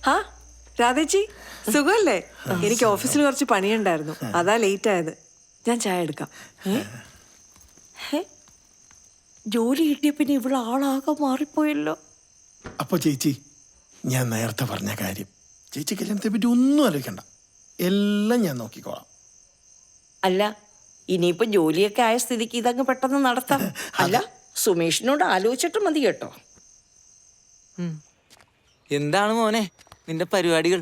ഹാ രാധേച്ചി സുഖമല്ലേ? എനിക്ക് ഓഫീസിൽ കുറച്ച് പണിയുണ്ടായിരുന്നു, അതാ ലേറ്റ് ആയത്. ഞാൻ ചായ എടുക്കാം. ജോലി കിട്ടിയ പിന്നെ ഇവിടെ ആളാകെ മാറിപ്പോയല്ലോ. അപ്പൊ ചേച്ചി, ഞാൻ നേരത്തെ പറഞ്ഞ കാര്യം, ചേച്ചി കല്യാണത്തെ പറ്റി ഒന്നും ആലോചിക്കണ്ട, എല്ലാം ഞാൻ നോക്കിക്കോളാം. അല്ല, ഇനിയിപ്പോ ജോലിയൊക്കെ ആയ സ്ഥിതിക്ക് ഇതങ്ങ് പെട്ടെന്ന് നടത്താം. അല്ല, സുമേഷിനോട് ആലോചിച്ചിട്ട് മതി കേട്ടോ. എന്താണ് മോനെ നിന്റെ പരിപാടികൾ?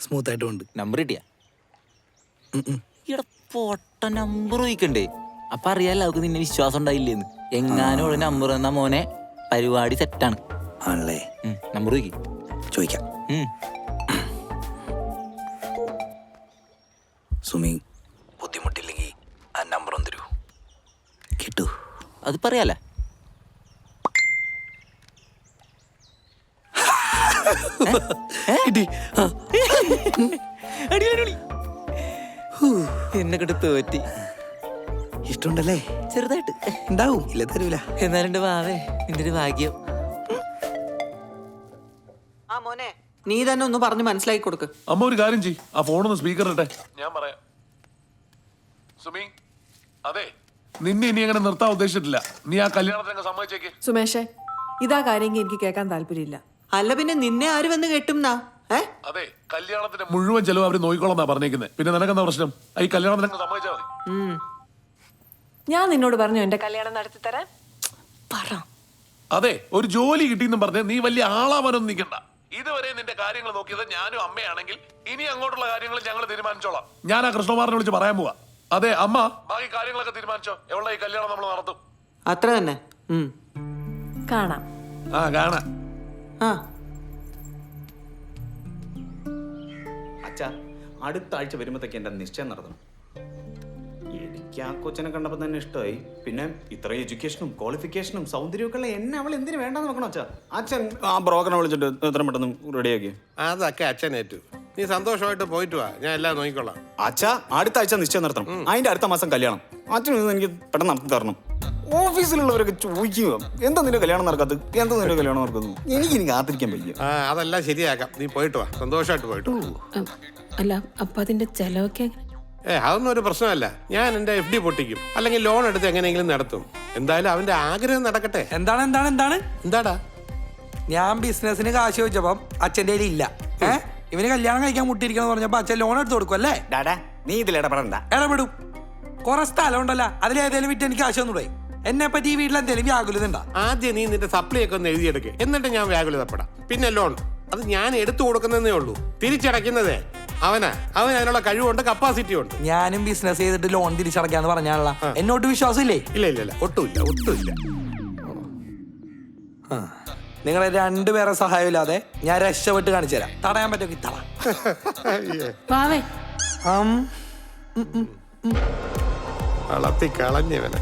സ്മൂത്ത് ആയിട്ടുണ്ട്. നമ്പർ കിട്ടിയ ഇവിടെ പൊട്ട നമ്പർ ചോദിക്കണ്ടേ? അപ്പൊ അറിയാലോ അവർക്ക് നിന്നെ വിശ്വാസം ഉണ്ടായില്ലേന്ന്. എങ്ങാനും ഉള്ള നമ്പർ തന്നാ മോനെ പരിപാടി സെറ്റാണ് ആണല്ലേ? നമ്പർ ചോദിക്കാം. സുമി, ബുദ്ധിമുട്ടില്ലെങ്കിൽ ആ നമ്പർ ഒന്ന് തരൂ. കിട്ടൂ? അത് പറയാലേ. എന്നെ കിട്ട് തോറ്റി. ഇഷ്ടമുണ്ടല്ലേ? ചെറുതായിട്ട് ഉണ്ടാവും, ഇല്ല തരൂല. എന്നാലുണ്ട് വാവേ നിന്റെ ഒരു ഭാഗ്യം. ആ മോനെ, നീ തന്നെ ഒന്ന് പറഞ്ഞ് മനസ്സിലാക്കി കൊടുക്ക്. അമ്മ ഒരു കാര്യം ചെയ്യ്, ആ ഫോണൊന്ന് സ്പീക്കർ ഇട്ടെ, ഞാൻ പറയാം. സുമി, അതെ, നിന്നെ ഇനി അങ്ങനെ നിർത്താൻ ഉദ്ദേശിച്ചിട്ടില്ല. നീ ആ കല്യാണത്തിന് സമ്മതിച്ചേക്ക്. സുമേഷേ, ഇതാ കാര്യമെങ്കിൽ എനിക്ക് കേൾക്കാൻ താല്പര്യമില്ല. അല്ല പിന്നെ നിന്നെ ആര് വന്ന് കെട്ടുംന്നാ? അതെ, കല്യാണത്തിന്റെ മുഴുവൻ ചെലവ് അവര് നോക്കിക്കോളാന്നാ പറഞ്ഞേക്കുന്നത്. പിന്നെ നിനക്കെന്താ പ്രശ്നം? ഈ കല്യാണത്തിന് സമ്മതിച്ചാൽ മതി. ഞാൻ നിന്നോട് പറഞ്ഞു എന്റെ കല്യാണം നടത്തി തരാൻ. പറ. അതെ, ഒരു ജോലി കിട്ടിയെന്നും പറഞ്ഞ് നീ വലിയ ആളാവാനൊന്നും നിൽക്കണ്ട. ഇതുവരെ നിന്റെ കാര്യങ്ങൾ നോക്കിയത് ഞാനും അമ്മയാണെങ്കിൽ ഇനി അങ്ങോട്ടുള്ള കാര്യങ്ങൾ ഞങ്ങൾ തീരുമാനിച്ചോളാം. ഞാൻ ആ കൃഷ്ണകുമാറിനെ വിളിച്ച് പറയാൻ പോവാ. അതെ അമ്മ, ബാക്കി കാര്യങ്ങളൊക്കെ തീരുമാനിച്ചോ. എവിടെ ഈ കല്യാണം നമ്മൾ നടത്തും. അത്ര തന്നെ. കാണാം. ആ കാണാം. ആ അച്ഛാ, അടുത്ത ആഴ്ച വരുമ്പോഴത്തേക്ക് എൻ്റെ നിശ്ചയം നടത്തണം. എനിക്ക് ആ കൊച്ചിനെ കണ്ടപ്പോൾ തന്നെ ഇഷ്ടമായി. പിന്നെ ഇത്ര എഡ്യൂക്കേഷനും ക്വാളിഫിക്കേഷനും സൗന്ദര്യമൊക്കെ ഉള്ള എന്നെ അവൾ എന്തിനു വേണ്ടെന്ന് നോക്കണം അച്ഛാ. അച്ഛൻ ആ ബ്രോക്കറിനെ വിളിച്ചിട്ട് എത്ര പെട്ടെന്ന് റെഡിയാക്കി. അതൊക്കെ അച്ഛനേറ്റു. നീ സന്തോഷമായിട്ട് പോയിട്ട് വാ, ഞാൻ എല്ലാം നോക്കിക്കൊള്ളാം. അച്ഛാ, അടുത്ത ആഴ്ച നിശ്ചയം നടത്തണം. അതിന്റെ അടുത്ത മാസം കല്യാണം. അച്ഛൻ എനിക്ക് പെട്ടെന്ന് നടത്തി തരണം. ഓഫീസിലുള്ളവരൊക്കെ ചോദിക്കുക, എന്താ നിന്റെ കല്യാണം നടക്കാത്തത്, എന്താ നിന്റെ കല്യാണം നടക്കുന്നത്. എനിക്ക് കാത്തിരിക്കാൻ വയ്യ. അതെല്ലാം ശരിയാക്കാം, നീ പോയിട്ട് വാ, സന്തോഷമായിട്ട് പോയിട്ട്. അല്ല, അപ്പൊ അതിന്റെ ചെലവൊക്കെ? അതൊന്നും ഒരു പ്രശ്നമല്ല. ഞാൻ എൻ്റെ FD പൊട്ടിക്കും, അല്ലെങ്കിൽ ലോൺ എടുത്ത് എങ്ങനെയെങ്കിലും നടത്തും. എന്തായാലും അവന്റെ ആഗ്രഹം നടക്കട്ടെ. എന്താടാ? ഞാൻ ബിസിനസിന് കാശ് ചോദിച്ചപ്പം അച്ഛൻ്റെ കയ്യിൽ ഇല്ല. ഇവന് കല്യാണം കഴിക്കാൻ മുട്ടിയിരിക്കണം പറഞ്ഞപ്പോ അച്ഛൻ ലോൺ എടുത്ത് കൊടുക്കും അല്ലേ? ഡാഡാ, നീ ഇതിൽ ഇടപെടണ്ട. ഇടപെടും. കുറെ സ്ഥലം ഉണ്ടല്ലോ, അതിലേതേലും വിറ്റ് എനിക്ക് കാശ് തന്നൂടെ? എന്നെ പറ്റി ഈ വീട്ടിൽ എന്തെങ്കിലും വ്യാകുലതുണ്ടാ? ആദ്യം നീ നിന്റെ സപ്ലൈ ഒക്കെ ഒന്ന് എഴുതിയെടുക്കുക, എന്നിട്ട് ഞാൻ വ്യാകുലതപ്പെടാം. പിന്നെ ലോൺ അത് ഞാൻ എടുത്തു കൊടുക്കുന്നതേ ഉള്ളൂ, തിരിച്ചടയ്ക്കുന്നതേ അവൻ അതിനുള്ള കഴിവുണ്ട്, കപ്പാസിറ്റി ഉണ്ട്. ഞാനും ബിസിനസ് ചെയ്തിട്ട് ലോൺ തിരിച്ചടക്കാന്ന് പറഞ്ഞാണല്ലോ. എന്നോട്ട് വിശ്വാസം ഇല്ലേ? ഇല്ല, ഒട്ടുമില്ല. നിങ്ങളെ രണ്ടുപേരെ സഹായമില്ലാതെ ഞാൻ രക്ഷപ്പെട്ട് കാണിച്ചു തരാം. തടയാൻ പറ്റുമെങ്കിൽ വളർത്തി കളഞ്ഞവനെ.